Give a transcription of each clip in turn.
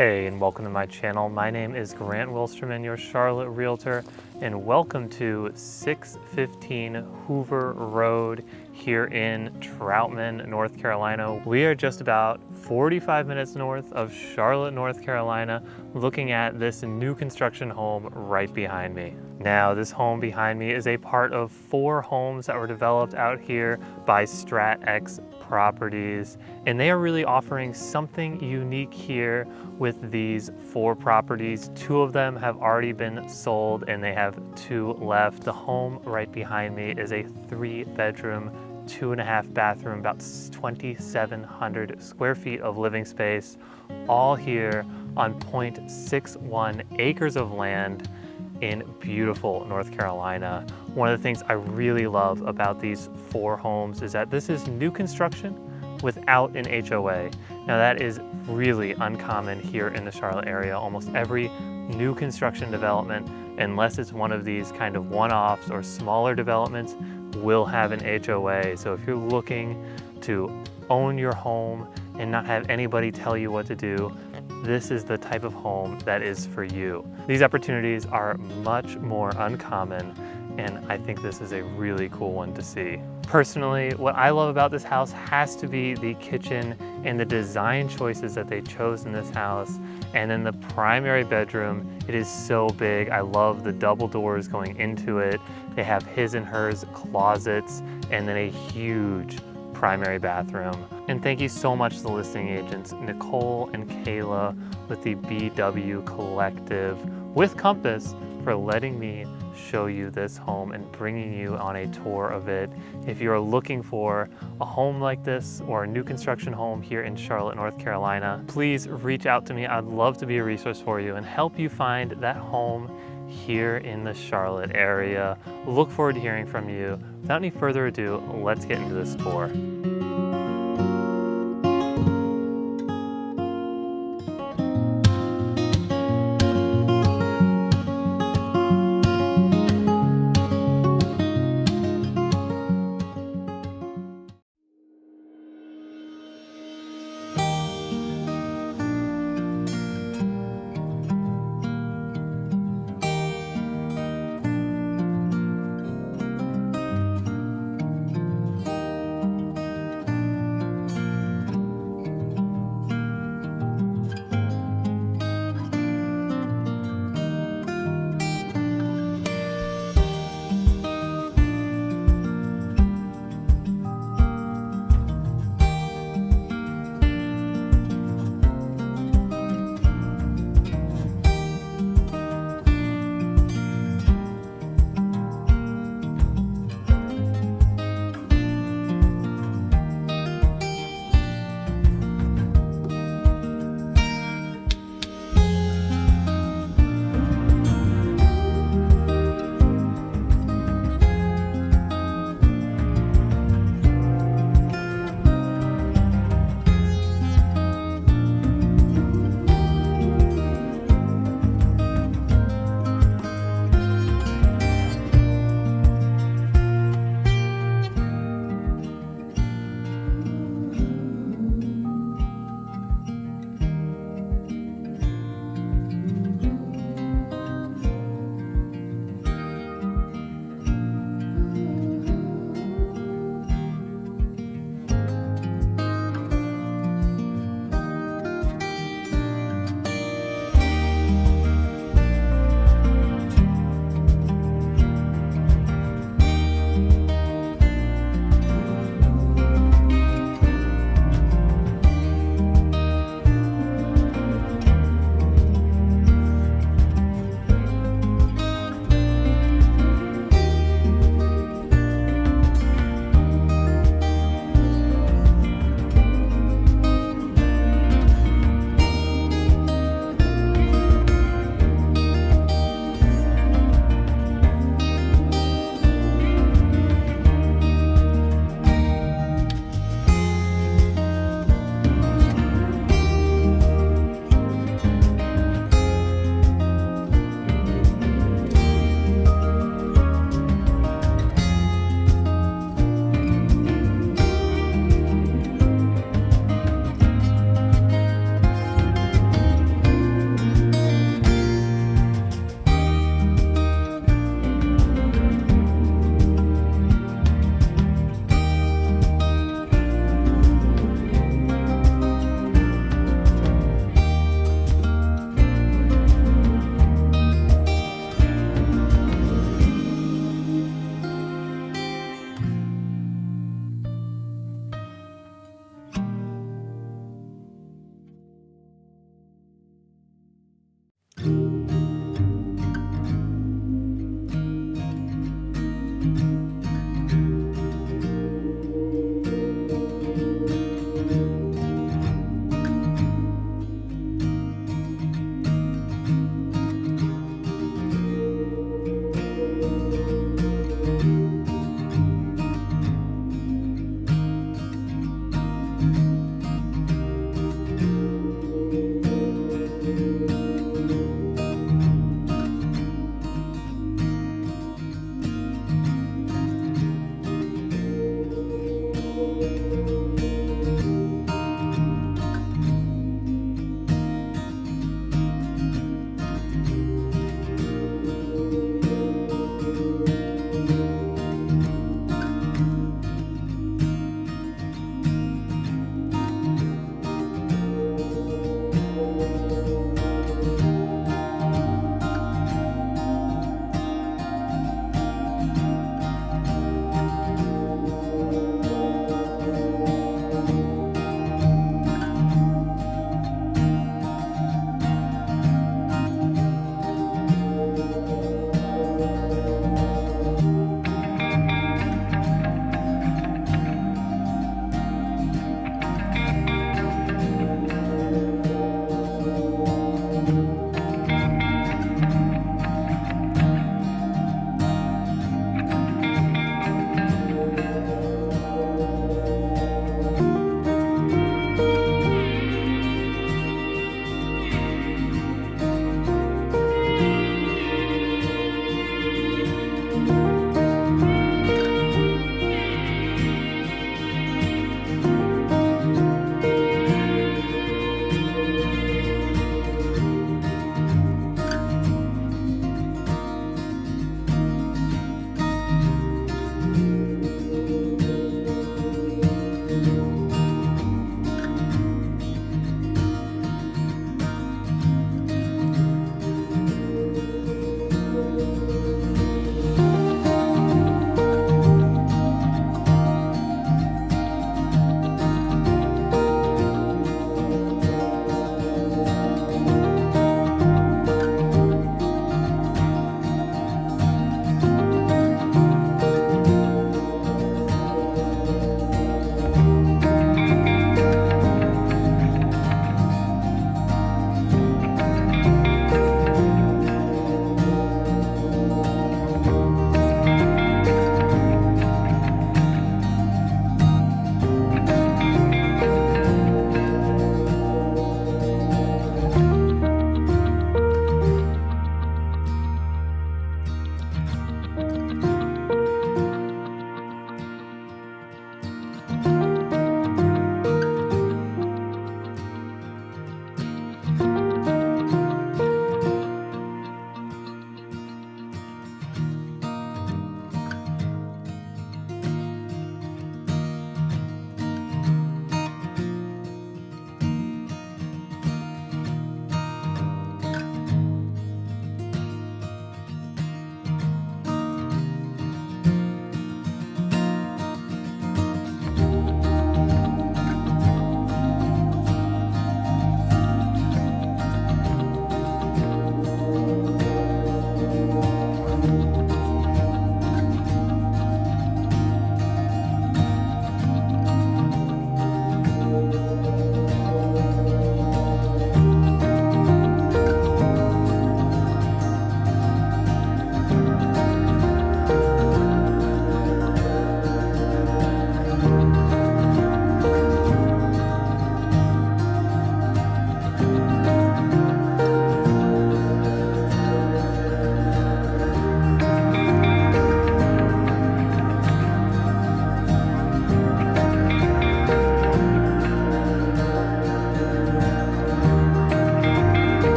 Hey, and welcome to my channel. My name is Grant Wilsterman, your Charlotte Realtor, and welcome to 615 Hoover Road here in Troutman, North Carolina. We are just about 45 minutes north of Charlotte, North Carolina, looking at this new construction home right behind me. Now, this home behind me is a part of 4 homes that were developed out here by StratX Properties, and they are really offering something unique here with these 4 properties. 2 of them have already been sold and they have 2 left. The home right behind me is a 3-bedroom, 2.5 bathroom, about 2,700 square feet of living space, all here on 0.61 acres of land in beautiful North Carolina. One of the things I really love about these 4 homes is that this is new construction without an HOA. Now that is really uncommon here in the Charlotte area. Almost every new construction development, unless it's one of these kind of one-offs or smaller developments, will have an HOA. So if you're looking to own your home and not have anybody tell you what to do, this is the type of home that is for you. These opportunities are much more uncommon, and I think this is a really cool one to see. Personally, what I love about this house has to be the kitchen and the design choices that they chose in this house. And then the primary bedroom, it is so big. I love the double doors going into it. They have his and hers closets, and then a huge primary bathroom. And thank you so much to the listing agents, Nicole and Kayla with the BW Collective with Compass, for letting me show you this home and bringing you on a tour of it. If you're looking for a home like this or a new construction home here in Charlotte, North Carolina, please reach out to me. I'd love to be a resource for you and help you find that home here in the Charlotte area. Look forward to hearing from you. Without any further ado, let's get into this tour.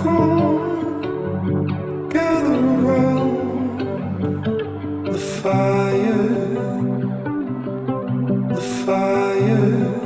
come, gather around the fire, the fire.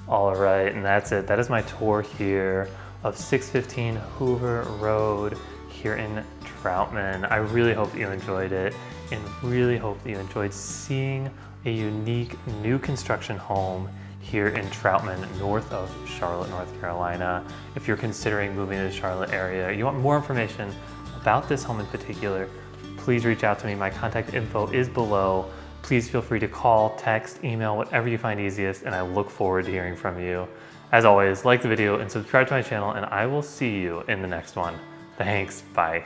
All right, and that's it. That is my tour here of 615 Hoover Road here in Troutman. I really hope that you enjoyed it and really hope that you enjoyed seeing a unique new construction home here in Troutman, north of Charlotte, North Carolina. If you're considering moving to the Charlotte area, you want more information about this home in particular, please reach out to me. My contact info is below. Please feel free to call, text, email, whatever you find easiest, and I look forward to hearing from you. As always, like the video and subscribe to my channel, and I will see you in the next one. Thanks, bye.